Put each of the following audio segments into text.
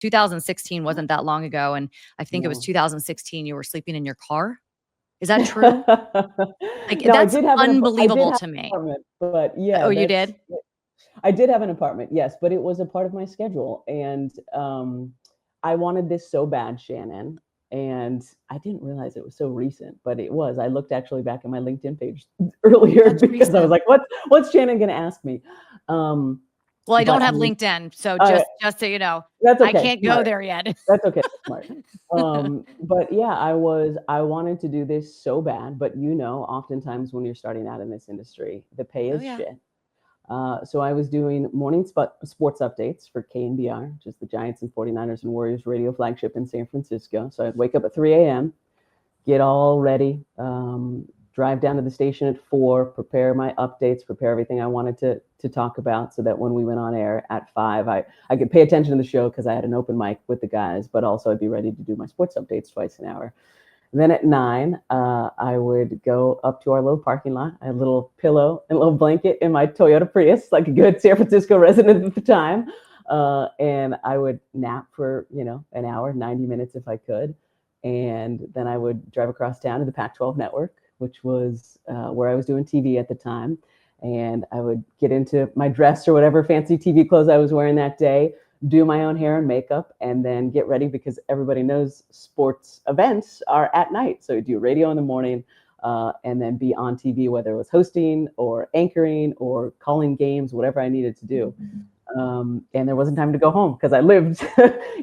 2016 wasn't that long ago. And I think it was 2016 you were sleeping in your car. Is that true? Like, No, that's I did unbelievable have to an me. apartment, but Oh, yeah, you did? I did have an apartment, yes, but it was a part of my schedule. And I wanted this so bad, Shannon. And I didn't realize it was so recent, but it was. I looked actually back at my LinkedIn page earlier That's because I was recent. like, what's Shannon going to ask me? Um, Well, I don't but have LinkedIn, so I, just so you know, that's I okay. can't go Smart. there yet. That's okay. Smart. But yeah, I wanted to do this so bad, but oftentimes when you're starting out in this industry, the pay Oh, is yeah. shit. So I was doing morning sports updates for KNBR, which is the Giants and 49ers and Warriors radio flagship in San Francisco. So I'd wake up at 3 a.m., get all ready, drive down to the station at 4, prepare my updates, prepare everything I wanted to talk about so that when we went on air at 5, I could pay attention to the show because I had an open mic with the guys, but also I'd be ready to do my sports updates twice an hour. Then at 9, I would go up to our little parking lot. I had a little pillow and a little blanket in my Toyota Prius, like a good San Francisco resident at the time. And I would nap for, an hour, 90 minutes if I could. And then I would drive across town to the Pac-12 network, which was where I was doing TV at the time. And I would get into my dress or whatever fancy TV clothes I was wearing that day, do my own hair and makeup, and then get ready because everybody knows sports events are at night. So do radio in the morning and then be on TV, whether it was hosting or anchoring or calling games, whatever I needed to do. And there wasn't time to go home because I lived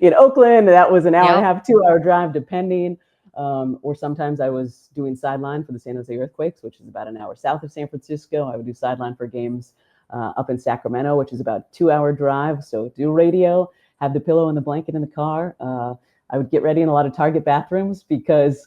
in Oakland. And that was an hour and a Yep. half, 2 hour drive, depending. Or sometimes I was doing sideline for the San Jose Earthquakes, which is about an hour south of San Francisco. I would do sideline for games up in Sacramento, which is about a 2 hour drive. So do radio, have the pillow and the blanket in the car. I would get ready in a lot of Target bathrooms because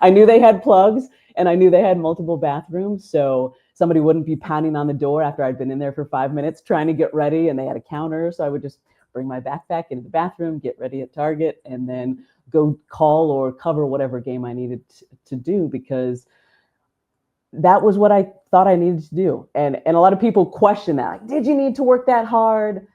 I knew they had plugs and I knew they had multiple bathrooms. So somebody wouldn't be pounding on the door after I'd been in there for 5 minutes trying to get ready and they had a counter. So I would just bring my backpack into the bathroom, get ready at Target, and then go call or cover whatever game I needed to do because that was what I thought I needed to do. And a lot of people question that. Like, did you need to work that hard?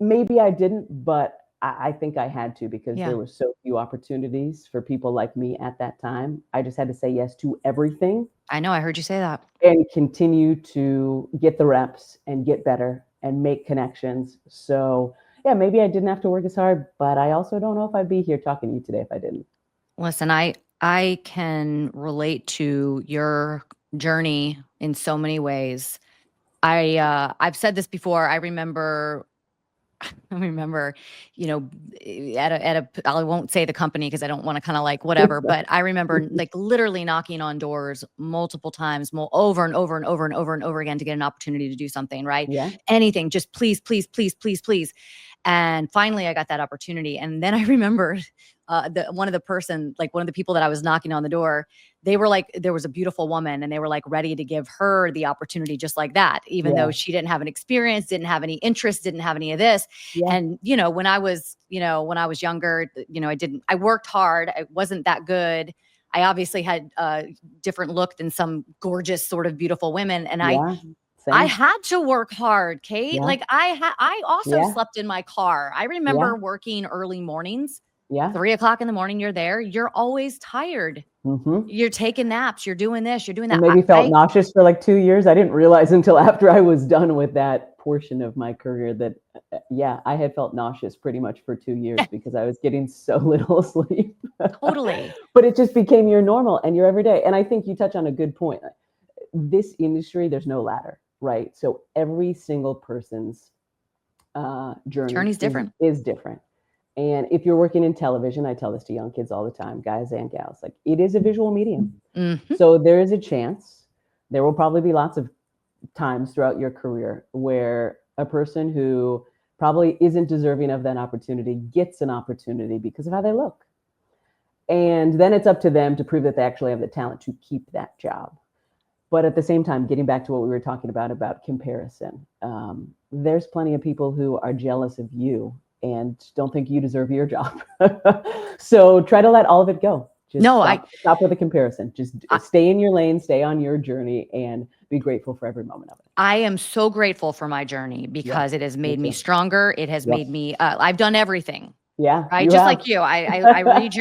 Maybe I didn't, but I think I had to because Yeah. there were so few opportunities for people like me at that time. I just had to say yes to everything I know, I heard you say that. and continue to get the reps and get better and make connections. So, yeah, maybe I didn't have to work as hard, but I also don't know if I'd be here talking to you today if I didn't. Listen, I can relate to your journey in so many ways. I've said this before. I remember, you know, I won't say the company because I don't want to kind of like whatever, but I remember like literally knocking on doors multiple times, over and over and over and over and over again to get an opportunity to do something, right? Yeah. Anything, just please, please, please, please, please. And finally I got that opportunity. And then I remembered one of the people that I was knocking on the door, they were like, there was a beautiful woman and they were like ready to give her the opportunity just like that, even though Yeah. she didn't have an experience, didn't have any interest, didn't have any of this. Yeah. And, when I was younger, I worked hard. I wasn't that good. I obviously had a different look than some gorgeous sort of beautiful women. And I Yeah. Same. had to work hard, Kate. Yeah. Like I also Yeah. slept in my car. I Yeah. remember working early mornings, Yeah. 3 o'clock in the morning, you're there, you're always tired. Mm-hmm. You're taking naps, you're doing this, you're doing And that. maybe felt nauseous for like 2 years. I didn't realize until after I was done with that portion of my career that, yeah, I had felt nauseous pretty much for 2 years because I was getting so little sleep. Totally. But it just became your normal and your everyday. And I think you touch on a good point. This industry, there's no ladder, right? So every single person's journey Journey's different. is different. And if you're working in television, I tell this to young kids all the time, guys and gals, like it is a visual medium. Mm-hmm. So there is a chance, there will probably be lots of times throughout your career where a person who probably isn't deserving of that opportunity gets an opportunity because of how they look. And then it's up to them to prove that they actually have the talent to keep that job. But at the same time, getting back to what we were talking about comparison, there's plenty of people who are jealous of you and don't think you deserve your job. So try to let all of it go. Just No, stop with the comparison. Just I stay in your lane, stay on your journey, and be grateful for every moment of it. I am so grateful for my journey Yeah, because it has me made me too. stronger. It has Yep. made me, I've done everything, Yeah, right? you Just have. like you. I read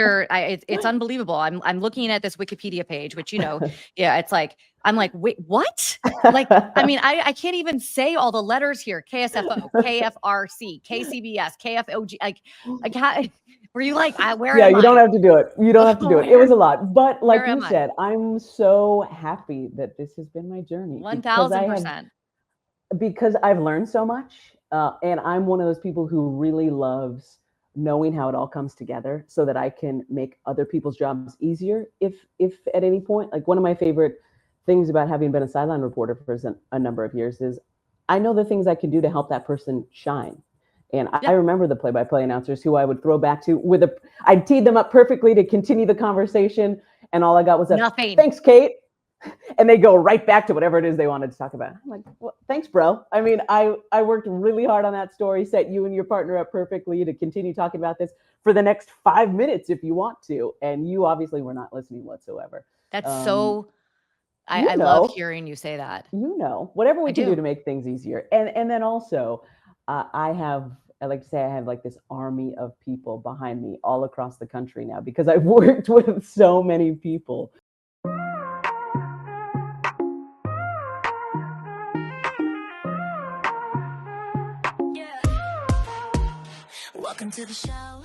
it's unbelievable. I'm looking at this Wikipedia page, which, yeah, it's like, I'm like, wait, what? Like, I mean, I can't even say all the letters here. KSFO, KFRC, KCBS, KFOG. Like how, were you like, where Yeah, am you don't I? have to do it. You don't have to do it. It was a lot. But Where like you am I? said, I'm so happy that this has been my journey $1,000%. because I've learned so much. And I'm one of those people who really loves knowing how it all comes together so that I can make other people's jobs easier if at any point. Like one of my favorite things about having been a sideline reporter for a number of years is I know the things I can do to help that person shine. And I Yeah. remember the play-by-play announcers who I would throw back to I'd tee them up perfectly to continue the conversation, and all I got was a Nothing. thanks, Kate, and they go right back to whatever it is they wanted to talk about. I'm like, well, thanks, bro. I mean, I worked really hard on that story, set you and your partner up perfectly to continue talking about this for the next 5 minutes if you want to, and you obviously were not listening whatsoever. That's Um, so, you I love know, hearing you say that. whatever I we can do do. to make things easier, and then also, I like to say I have like this army of people behind me all across the country now because I've worked with so many people. Welcome to the show.